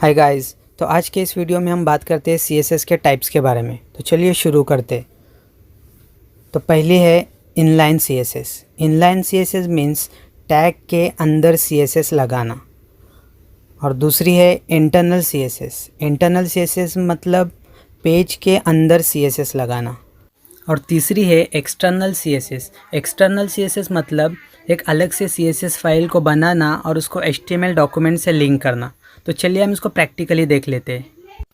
Hi guys. तो आज के इस वीडियो में हम बात करते हैं CSS के टाइप्स के बारे में। तो चलिए शुरू करते। तो पहली है inline CSS। Inline CSS means tag के अंदर CSS लगाना। और दूसरी है इंटरनल CSS। इंटरनल CSS मतलब पेज के अंदर CSS लगाना। और तीसरी है एक्सटर्नल CSS। एक्सटर्नल CSS मतलब एक अलग से CSS फाइल को बनाना और उसको HTML डॉक्यूमेंट से लिंक करना। तो चलिए हम इसको प्रैक्टिकली देख लेते हैं।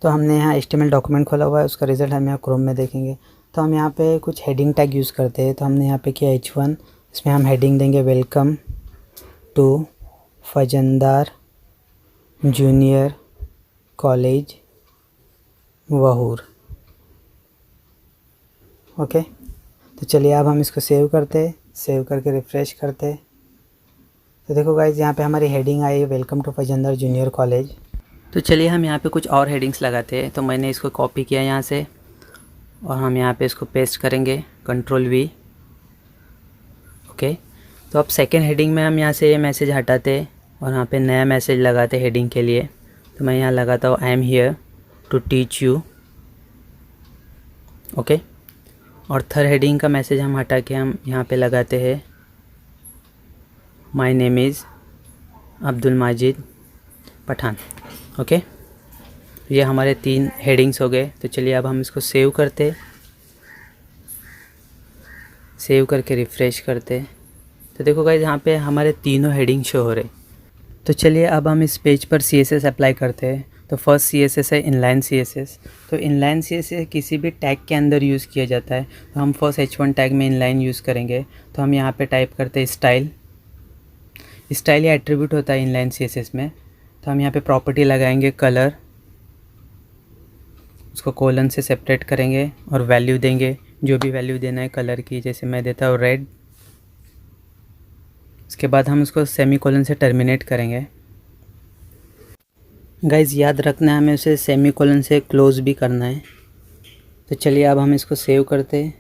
तो हमने यहाँ HTML डॉक्यूमेंट खोला हुआ है, उसका रिज़ल्ट हम यहाँ क्रोम में देखेंगे। तो हम यहाँ पे कुछ हेडिंग टैग यूज़ करते हैं। तो हमने यहाँ पे किया H1, इसमें हम हेडिंग देंगे welcome to Fazandar junior college Vahur. Okay, तो चलिए अब हम इसको सेव करते हैं। सेव करके रिफ़्रेश करते हैं। तो देखो गाइज, यहाँ पे हमारी हेडिंग आई है welcome to Fazandar junior college. तो चलिए हम यहाँ पे कुछ और हेडिंग्स लगाते हैं। तो मैंने इसको कॉपी किया यहाँ से और हम यहाँ पे इसको पेस्ट करेंगे, Ctrl+V। ओके, तो अब सेकेंड हेडिंग में हम यहाँ से ये मैसेज हटाते और यहाँ पे नया मैसेज लगाते हेडिंग के लिए। तो मैं यहाँ लगाता हूँ I am here to teach you. Okay, और थर्ड हेडिंग का मैसेज हम हटा के हम यहाँ पे लगाते हैं my name is Abdul Majid Pathan. Okay, ये हमारे 3 हेडिंग्स हो गए। तो चलिए अब हम इसको सेव करते, सेव करके रिफ़्रेश करते। तो देखो गाइस, यहाँ पे हमारे तीनों हेडिंग शो हो रहे। तो चलिए अब हम इस पेज पर CSS अप्लाई करते हैं। तो फर्स्ट CSS है इनलाइन CSS। तो इनलाइन CSS किसी भी टैग के अंदर यूज़ किया जाता है। तो हम फर्स्ट H1 टैग में इनलाइन यूज़ करेंगे। तो हम यहाँ पे टाइप करते हैं स्टाइल। स्टाइल या एट्रीब्यूट होता है इनलाइन CSS में। तो हम यहाँ पे प्रॉपर्टी लगाएंगे कलर, उसको कोलन से सेपरेट करेंगे और वैल्यू देंगे, जो भी वैल्यू देना है कलर की। जैसे मैं देता हूँ रेड। उसके बाद हम उसको सेमीकोलन से टर्मिनेट करेंगे। गाइज़ याद रखना है, हमें उसे सेमीकोलन से क्लोज भी करना है। तो चलिए अब हम इसको सेव करते,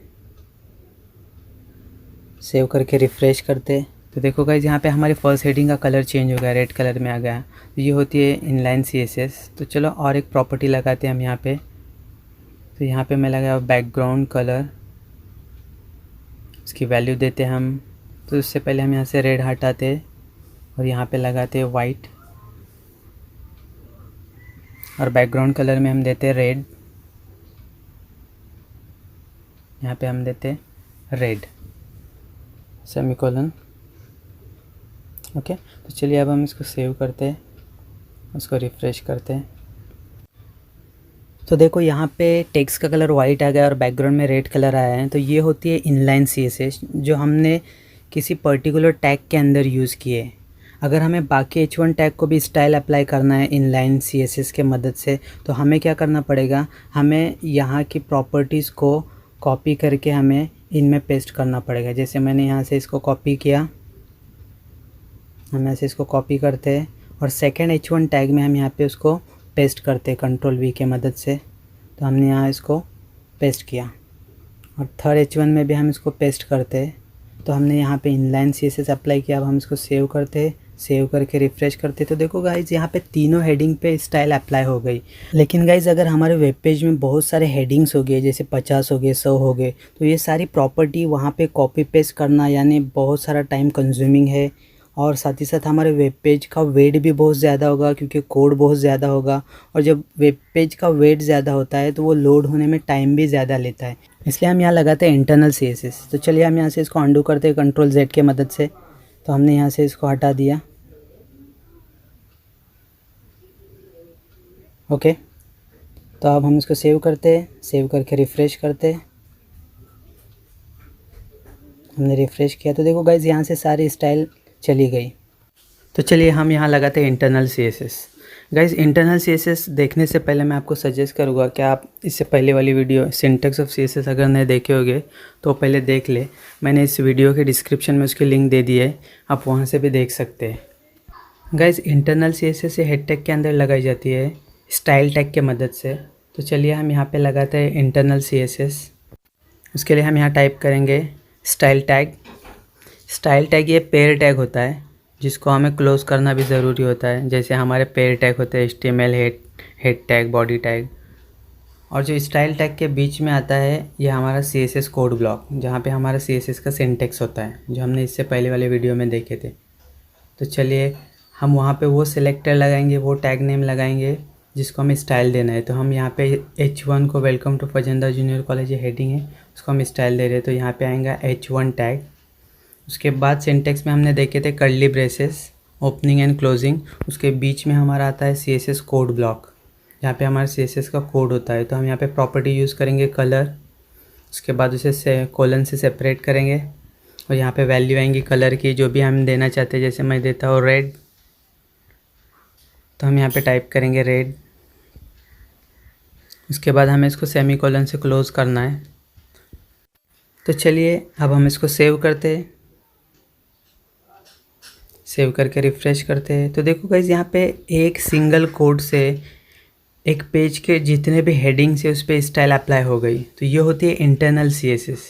सेव करके रिफ़्रेश करते। तो देखो गाइज़, यहाँ पे हमारी फर्स्ट हेडिंग का कलर चेंज हो गया, रेड कलर में आ गया। तो ये होती है इनलाइन CSS। तो चलो और एक प्रॉपर्टी लगाते हैं हम यहाँ पे। तो यहाँ पे मैं लगाया बैकग्राउंड कलर, उसकी वैल्यू देते हम। तो उससे पहले हम यहाँ से रेड हटाते और यहाँ पे लगाते वाइट, और बैकग्राउंड कलर में हम देते रेड। यहाँ पे हम देते रेड सेमीकोलन। ओके, तो चलिए अब हम इसको सेव करते हैं, उसको रिफ़्रेश करते हैं। तो देखो यहाँ पे टेक्स्ट का कलर वाइट आ गया और बैकग्राउंड में रेड कलर आया है। तो ये होती है इनलाइन CSS, जो हमने किसी पर्टिकुलर टैग के अंदर यूज़ किए। अगर हमें बाकी H1 टैग को भी स्टाइल अप्लाई करना है इनलाइन CSS के मदद से, तो हमें क्या करना पड़ेगा, हमें यहाँ की प्रॉपर्टीज़ को कॉपी करके हमें इनमें पेस्ट करना पड़ेगा। जैसे मैंने यहाँ से इसको कॉपी किया, हम ऐसे इसको कॉपी करते हैं और सेकेंड H1 टैग में हम यहाँ पे उसको पेस्ट करते हैं Ctrl+V के मदद से। तो हमने यहाँ इसको पेस्ट किया और थर्ड H1 में भी हम इसको पेस्ट करते हैं। तो हमने यहाँ पे इनलाइन CSS अप्लाई किया। अब हम इसको सेव करते, सेव करके रिफ़्रेश करते। तो देखो गाइज़, यहाँ पे तीनों हेडिंग पे स्टाइल अप्लाई हो गई। लेकिन गाइज़, अगर हमारे वेब पेज में बहुत सारे हेडिंग्स हो गए, जैसे 50 हो गए, 100 हो गए, तो ये सारी प्रॉपर्टी वहाँ पे कॉपी पेस्ट करना यानी बहुत सारा टाइम कंज्यूमिंग है। और साथ ही साथ हमारे वेब पेज का वेट भी बहुत ज़्यादा होगा, क्योंकि कोड बहुत ज़्यादा होगा। और जब वेब पेज का वेट ज़्यादा होता है तो वो लोड होने में टाइम भी ज़्यादा लेता है। इसलिए हम यहाँ लगाते हैं इंटरनल CSS। तो चलिए हम यहाँ से इसको अंडू करते हैं Ctrl+Z के मदद से। तो हमने यहाँ से इसको हटा दिया। ओके, तो अब हम इसको सेव करते हैं, सेव करके रिफ़्रेश करते हैं। हमने रिफ़्रेश किया तो देखो गाइज़, यहाँ से सारी स्टाइल चली गई। तो चलिए हम यहाँ लगाते हैं internal CSS। Guys, internal CSS देखने से पहले मैं आपको सजेस्ट करूँगा कि आप इससे पहले वाली वीडियो सिंटैक्स ऑफ CSS अगर नहीं देखे होगे तो पहले देख ले। मैंने इस वीडियो के डिस्क्रिप्शन में उसकी लिंक दे दी है, आप वहाँ से भी देख सकते हैं। Guys, internal CSS head tag के अंदर लगाई जाती है स्टाइल टैग के मदद से। तो चलिए हम यहाँ पे लगाते हैं इंटरनल CSS। उसके लिए हम यहाँ टाइप करेंगे स्टाइल टैग। स्टाइल टैग ये पेयर टैग होता है जिसको हमें क्लोज़ करना भी ज़रूरी होता है। जैसे हमारे पेयर टैग होते हैं, HTML head tag, body tag. और जो स्टाइल टैग के बीच में आता है ये हमारा CSS कोड ब्लॉक, जहाँ पे हमारा CSS का सिंटेक्स होता है, जो हमने इससे पहले वाले वीडियो में देखे थे। तो चलिए हम वहाँ पे वो सिलेक्टर लगाएंगे, वो टैग नेम लगाएंगे जिसको हमें स्टाइल देना है। तो हम यहाँ पे H1 को welcome to Fazenda junior college heading है, उसको हम स्टाइल दे रहे हैं। तो यहाँ पे आएगा H1 टैग। उसके बाद सिंटेक्स में हमने देखे थे curly braces, opening and closing. उसके बीच में हमारा आता है CSS कोड ब्लॉक, यहाँ पे हमारा CSS का कोड होता है। तो हम यहाँ पे प्रॉपर्टी यूज़ करेंगे कलर, उसके बाद उसे कोलन से सेपरेट करेंगे और यहाँ पे वैल्यू आएंगी कलर की, जो भी हम देना चाहते हैं। जैसे मैं देता हूँ रेड, तो हम यहाँ पे टाइप करेंगे रेड। उसके बाद हमें इसको सेमीकोलन से क्लोज़ करना है। तो चलिए अब हम इसको सेव करते हैं। सेव करके रिफ़्रेश करते हैं। तो देखो गाइस, यहाँ पे एक सिंगल कोड से एक पेज के जितने भी हेडिंग्स है उस पर स्टाइल अप्लाई हो गई। तो ये होती है इंटरनल CSS।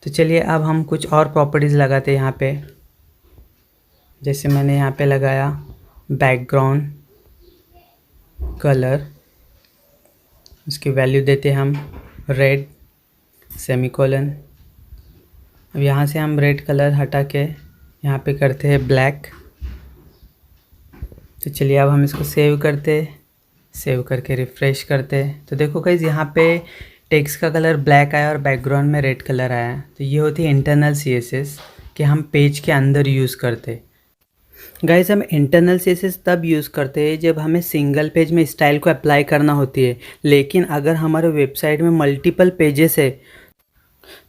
तो चलिए अब हम कुछ और प्रॉपर्टीज़ लगाते हैं यहाँ पे। जैसे मैंने यहाँ पे लगाया बैकग्राउंड कलर, उसकी वैल्यू देते हैं हम रेड सेमीकोलन। अब यहाँ से हम रेड कलर हटा के यहाँ पे करते हैं ब्लैक। तो चलिए अब हम इसको सेव करते, सेव करके रिफ़्रेश करते। तो देखो गाइस, यहाँ पे टेक्स्ट का कलर ब्लैक आया और बैकग्राउंड में रेड कलर आया। तो ये होती है इंटरनल CSS कि हम पेज के अंदर यूज़ करते। गाइस, हम इंटरनल CSS तब यूज़ करते हैं जब हमें सिंगल पेज में स्टाइल को अप्लाई करना होती है। लेकिन अगर हमारे वेबसाइट में मल्टीपल पेजेस है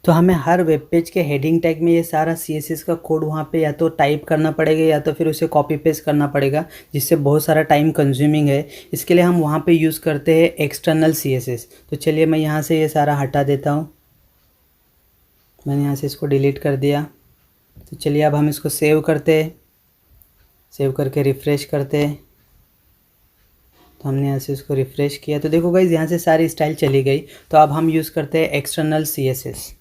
तो हमें हर वेब पेज के हेडिंग टैग में ये सारा CSS का कोड वहाँ पे या तो टाइप करना पड़ेगा या तो फिर उसे कॉपी पेस्ट करना पड़ेगा, जिससे बहुत सारा टाइम कंज्यूमिंग है। इसके लिए हम वहाँ पे यूज़ करते हैं एक्सटर्नल CSS। तो चलिए मैं यहाँ से ये सारा हटा देता हूँ। मैंने यहाँ से इसको डिलीट कर दिया। तो चलिए अब हम इसको सेव करते हैं, सेव करके रिफ़्रेश करते हैं। तो हमने यहाँ से इसको रिफ़्रेश किया। तो देखो गाइस, यहाँ से सारी स्टाइल चली गई। तो अब हम यूज़ करते हैं एक्सटर्नल CSS।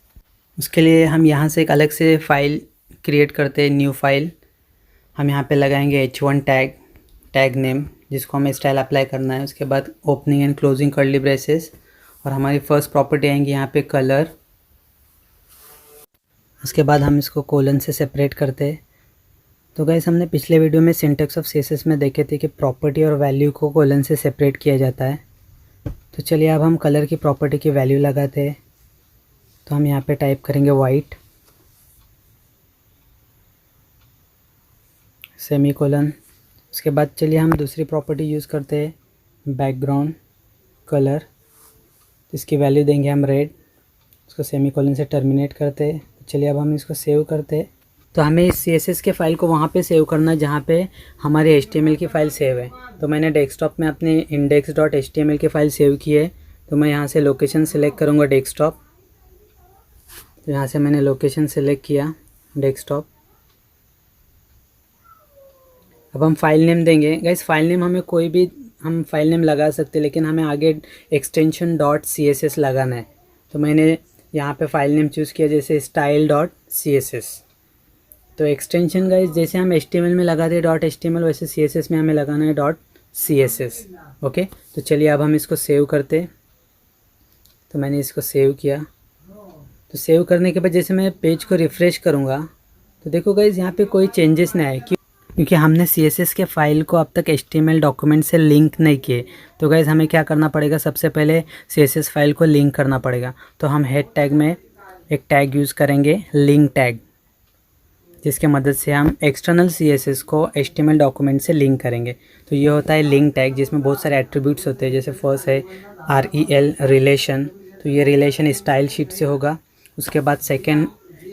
उसके लिए हम यहाँ से एक अलग से फ़ाइल क्रिएट करते हैं, न्यू फाइल। हम यहाँ पे लगाएंगे H1 टैग नेम, जिसको हमें स्टाइल अप्लाई करना है। उसके बाद opening and closing curly braces, और हमारी फर्स्ट प्रॉपर्टी आएंगी यहाँ पे कलर। उसके बाद हम इसको कोलन से सेपरेट करते हैं। तो गाइस, हमने पिछले वीडियो में सिंटेक्स ऑफ CSS में देखे थे कि प्रॉपर्टी और वैल्यू को कोलन से सेपरेट किया जाता है। तो चलिए अब हम कलर की प्रॉपर्टी की वैल्यू लगाते हैं। तो हम यहाँ पे टाइप करेंगे वाइट सेमीकोलन। उसके बाद चलिए हम दूसरी प्रॉपर्टी यूज़ करते हैं बैकग्राउंड कलर। इसकी वैल्यू देंगे हम रेड, उसको सेमीकोलन से टर्मिनेट करते हैं। चलिए अब हम इसको सेव करते हैं। तो हमें इस CSS के फ़ाइल को वहाँ पे सेव करना है जहाँ पे हमारे HTML की फ़ाइल सेव है। तो मैंने डेस्कटॉप में अपने index.html की फ़ाइल सेव की है। तो मैं यहाँ से लोकेशन सेलेक्ट करूँगा डेस्कटॉप। तो यहाँ से मैंने लोकेशन सेलेक्ट किया डेस्कटॉप। अब हम फाइल नेम देंगे। गाइस, फाइल नेम हमें कोई भी हम फाइल नेम लगा सकते हैं, लेकिन हमें आगे एक्सटेंशन .css लगाना है। तो मैंने यहाँ पे फाइल नेम चूज़ किया, जैसे style.css। तो एक्सटेंशन गाइस, जैसे हम HTML में लगाते हैं .html, वैसे CSS में हमें लगाना है .css। ओके, तो चलिए अब हम इसको सेव करते। तो मैंने इसको सेव किया। तो सेव करने के बाद जैसे मैं पेज को रिफ़्रेश करूँगा तो देखो गाइस, यहाँ पे कोई चेंजेस नहीं आए क्योंकि हमने CSS के फ़ाइल को अब तक HTML डॉक्यूमेंट से लिंक नहीं किए। तो गाइस, हमें क्या करना पड़ेगा, सबसे पहले CSS फाइल को लिंक करना पड़ेगा। तो हम हेड टैग में एक टैग यूज़ करेंगे लिंक टैग, जिसके मदद से हम एक्सटर्नल CSS को HTML डॉक्यूमेंट से लिंक करेंगे। तो ये होता है लिंक टैग, जिसमें बहुत सारे एट्रीब्यूट्स होते हैं। जैसे फर्स्ट है REL रिलेशन, तो ये रिलेशन स्टाइल शीट से होगा। उसके बाद सेकेंड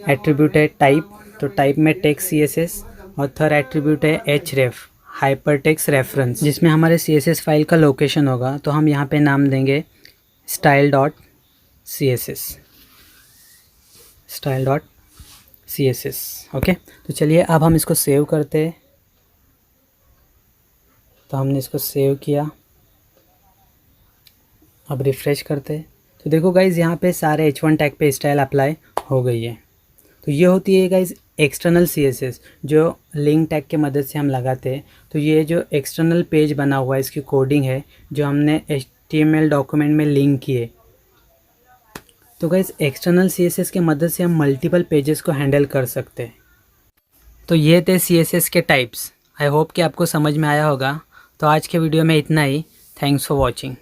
एट्रीब्यूट है टाइप, तो टाइप में टेक्स्ट CSS। और थर्ड एट्रीब्यूट है href हाइपरटेक्स्ट रेफरेंस, जिसमें हमारे CSS फाइल का लोकेशन होगा। तो हम यहाँ पे नाम देंगे style.css, style.css। ओके, तो चलिए अब हम इसको सेव करते हैं। तो हमने इसको सेव किया, अब रिफ़्रेश करते हैं। तो देखो गाइज़, यहाँ पे सारे H1 टैग पे स्टाइल अप्लाई हो गई है। तो ये होती है गाइज़ एक्सटर्नल CSS जो लिंक टैग के मदद से हम लगाते हैं। तो ये जो एक्सटर्नल पेज बना हुआ है इसकी कोडिंग है जो हमने HTML डॉक्यूमेंट में लिंक किए। तो गाइस एक्सटर्नल CSS के मदद से हम मल्टीपल पेजेस को हैंडल कर सकते हैं। तो ये थे CSS के टाइप्स। आई होप कि आपको समझ में आया होगा। तो आज के वीडियो में इतना ही। Thanks for watching.